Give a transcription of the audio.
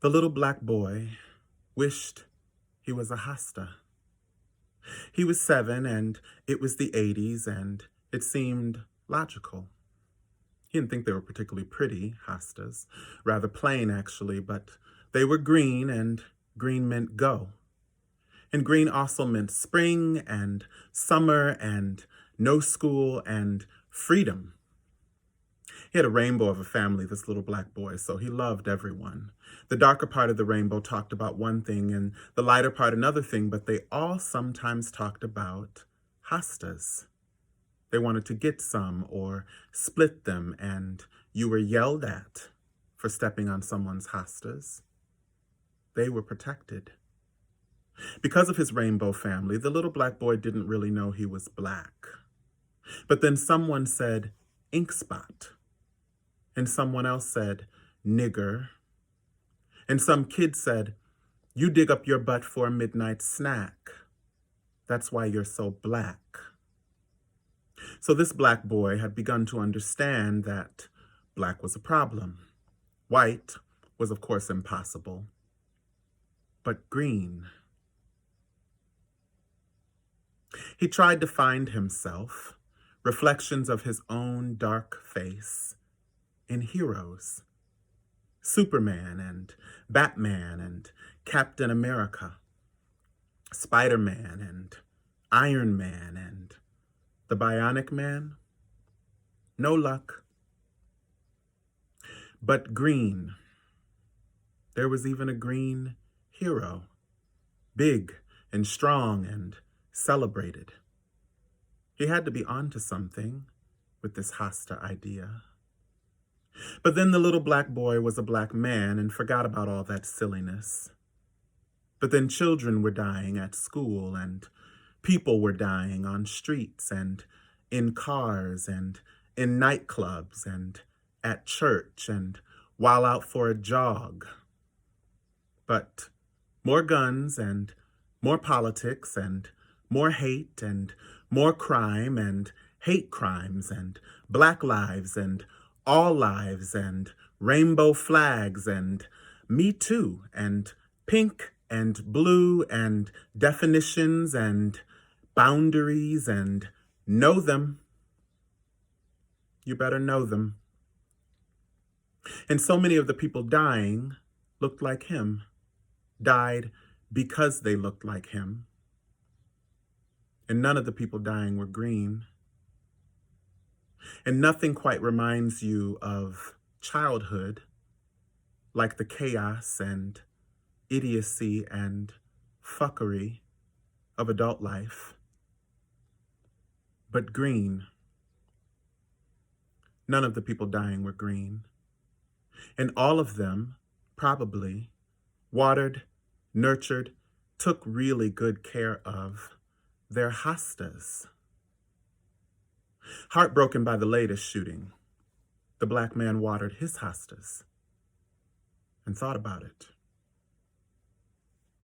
The little black boy wished he was a hosta. He was 7 and it was the 80s and it seemed logical. He didn't think they were particularly pretty, hostas, rather plain actually, but they were green and green meant go. And green also meant spring and summer and no school and freedom. He had a rainbow of a family, this little black boy, so he loved everyone. The darker part of the rainbow talked about one thing and the lighter part another thing, but they all sometimes talked about hostas. They wanted to get some or split them, and you were yelled at for stepping on someone's hostas. They were protected. Because of his rainbow family, the little black boy didn't really know he was black. But then someone said, ink spot. And someone else said, nigger. And some kid said, you dig up your butt for a midnight snack. That's why you're so black. So this black boy had begun to understand that black was a problem. White was, of course, impossible. But green. He tried to find himself, reflections of his own dark face, in heroes. Superman and Batman and Captain America, Spider-Man and Iron Man and the Bionic Man. No luck. But green. There was even a green hero, big and strong and celebrated. He had to be onto something with this hosta idea. But then the little black boy was a black man and forgot about all that silliness. But then children were dying at school and people were dying on streets and in cars and in nightclubs and at church and while out for a jog. But more guns and more politics and more hate and more crime and hate crimes and black lives and all lives and rainbow flags and Me Too and pink and blue and definitions and boundaries and know them. You better know them. And so many of the people dying looked like him, died because they looked like him. And none of the people dying were green. And nothing quite reminds you of childhood like the chaos and idiocy and fuckery of adult life. But green. None of the people dying were green. And all of them, probably, watered, nurtured, took really good care of their hostas. Heartbroken by the latest shooting, the black man watered his hostas and thought about it.